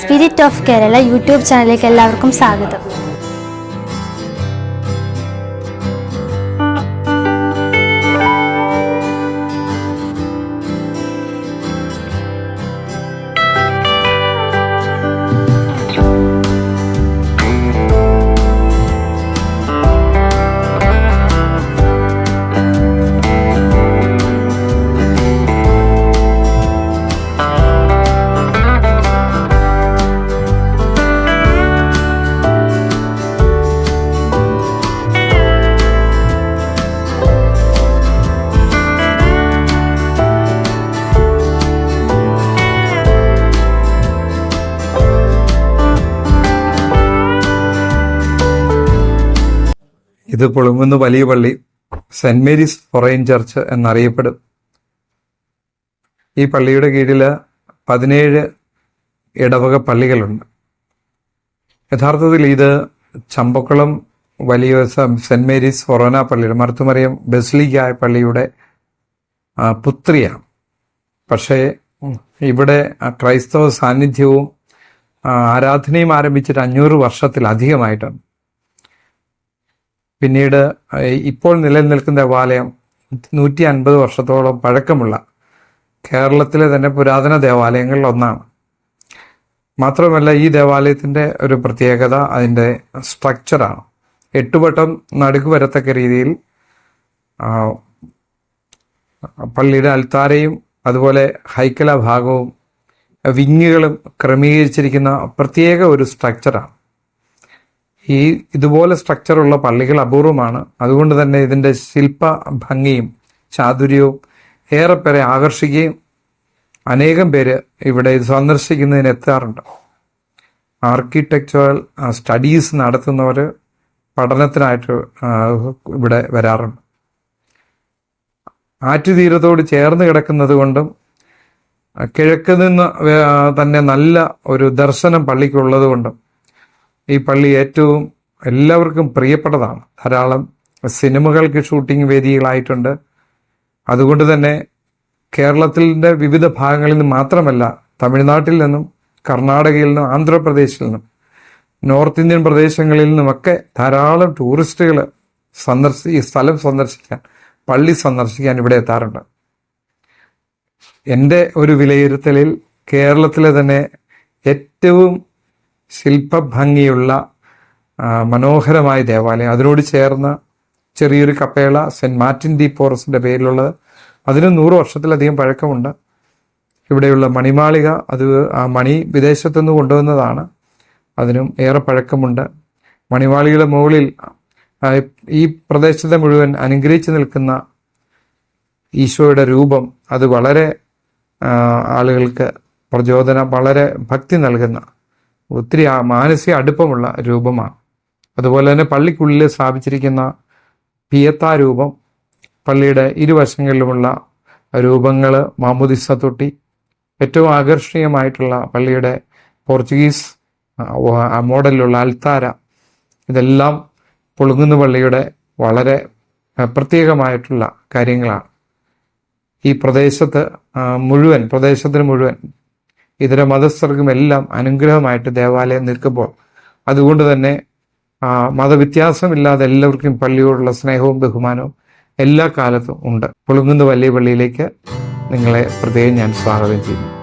Spirit of Kerala YouTube ചാനലിലേക്ക് എല്ലാവർക്കും സ്വാഗതം. ഇത് പുളുങ്ങുന്ന വലിയ പള്ളി സെന്റ് മേരീസ് ഫൊറൈൻ ചർച്ച് എന്നറിയപ്പെടും. ഈ പള്ളിയുടെ കീഴിൽ 17 ഇടവക പള്ളികളുണ്ട്. യഥാർത്ഥത്തിൽ ഇത് ചമ്പക്കുളം വലിയ സെന്റ് മേരീസ് ഫൊറോന പള്ളിയുടെ മർത്തുമറിയം ബസിലിക്ക പള്ളിയുടെ പുത്രിയാണ്. പക്ഷേ ഇവിടെ ക്രൈസ്തവ സാന്നിധ്യവും ആരാധനയും ആരംഭിച്ചിട്ട് 500 വർഷത്തിലധികമായിട്ടാണ്. പിന്നീട് ഇപ്പോൾ നിലനിൽക്കുന്ന ദേവാലയം 150 വർഷത്തോളം പഴക്കമുള്ള കേരളത്തിലെ തന്നെ പുരാതന ദേവാലയങ്ങളിൽ ഒന്നാണ്. മാത്രമല്ല ഈ ദേവാലയത്തിൻ്റെ ഒരു പ്രത്യേകത അതിൻ്റെ സ്ട്രക്ചറാണ്. 8 വട്ടം നടുക്ക് വരത്തക്ക രീതിയിൽ പള്ളിയുടെ അൽത്താരയും അതുപോലെ ഹൈക്കല ഭാഗവും വിങ്ങുകളും ക്രമീകരിച്ചിരിക്കുന്ന പ്രത്യേക ഒരു സ്ട്രക്ചറാണ്. ഇതുപോലെ സ്ട്രക്ചറുള്ള പള്ളികൾ അപൂർവമാണ്. അതുകൊണ്ട് തന്നെ ഇതിൻ്റെ ശില്പ ഭംഗിയും ചാതുര്യവും ഏറെപ്പേരെ ആകർഷിക്കുകയും അനേകം പേര് ഇവിടെ ഇത് സന്ദർശിക്കുന്നതിന് എത്താറുണ്ട്. ആർക്കിടെക്ചറൽ സ്റ്റഡീസ് നടത്തുന്നവർ പഠനത്തിനായിട്ട് ഇവിടെ വരാറുണ്ട്. ആറ്റുതീരത്തോട് ചേർന്ന് കിടക്കുന്നത് കൊണ്ടും കിഴക്ക് നിന്ന് തന്നെ നല്ല ഒരു ദർശനം പള്ളിക്കുള്ളത് കൊണ്ടും ഈ പള്ളി ഏറ്റവും എല്ലാവർക്കും പ്രിയപ്പെട്ടതാണ്. ധാരാളം സിനിമകൾക്ക് ഷൂട്ടിംഗ് വേദികളായിട്ടുണ്ട്. അതുകൊണ്ട് തന്നെ കേരളത്തിൻ്റെ വിവിധ ഭാഗങ്ങളിൽ നിന്ന് മാത്രമല്ല, തമിഴ്നാട്ടിൽ നിന്നും കർണാടകയിൽ നിന്നും ആന്ധ്രാപ്രദേശിൽ നിന്നും നോർത്ത് ഇന്ത്യൻ പ്രദേശങ്ങളിൽ നിന്നുമൊക്കെ ധാരാളം ടൂറിസ്റ്റുകൾ ഈ സ്ഥലം സന്ദർശിക്കാൻ, പള്ളി സന്ദർശിക്കാൻ ഇവിടെ എത്താറുണ്ട്. എൻ്റെ ഒരു വിലയിരുത്തലിൽ കേരളത്തിലെ തന്നെ ഏറ്റവും ശില്പഭംഗിയുള്ള മനോഹരമായ ദേവാലയം, അതിനോട് ചേർന്ന ചെറിയൊരു കപ്പേള സെന്റ് മാർട്ടിൻ ദി പോറസിന്റെ പേരിലുള്ളത്, അതിന് 100 വർഷത്തിലധികം പഴക്കമുണ്ട്. ഇവിടെയുള്ള മണിമാളിക, അത് ആ മണി വിദേശത്തുനിന്ന് കൊണ്ടുവന്നതാണ്, അതിനും ഏറെ പഴക്കമുണ്ട്. മണിമാളികയുടെ മുകളിൽ ഈ പ്രദേശത്തെ മുഴുവൻ അനുഗ്രഹിച്ചു നിൽക്കുന്ന ഈശോയുടെ രൂപം, അത് വളരെ ആളുകൾക്ക് പ്രചോദനം, വളരെ ഭക്തി നൽകുന്ന, ഒത്തിരി മാനസിക അടുപ്പമുള്ള രൂപമാണ്. അതുപോലെ തന്നെ പള്ളിക്കുള്ളിൽ സ്ഥാപിച്ചിരിക്കുന്ന പിയത്ത രൂപം, പള്ളിയുടെ ഇരുവശങ്ങളിലുമുള്ള രൂപങ്ങൾ, മാമുദിസ തൊട്ടി, ഏറ്റവും ആകർഷണീയമായിട്ടുള്ള പള്ളിയുടെ പോർച്ചുഗീസ് മോഡലിലുള്ള അൽത്താര, ഇതെല്ലാം പുളുങ്ങുന്ന പള്ളിയുടെ വളരെ പ്രത്യേകമായിട്ടുള്ള കാര്യങ്ങളാണ്. ഈ പ്രദേശത്തിന് മുഴുവൻ ഇതര മതസ്ഥർക്കും എല്ലാം അനുഗ്രഹമായിട്ട് ദേവാലയം നിൽക്കുമ്പോൾ, അതുകൊണ്ട് തന്നെ മതവ്യത്യാസമില്ലാതെ എല്ലാവർക്കും പള്ളിയോടുള്ള സ്നേഹവും ബഹുമാനവും എല്ലാ കാലത്തും ഉണ്ട്. പുളുങ്ങുന്ന വലിയ പള്ളിയിലേക്ക് നിങ്ങളെ പ്രത്യേകം ഞാൻ സ്വാഗതം ചെയ്യുന്നു.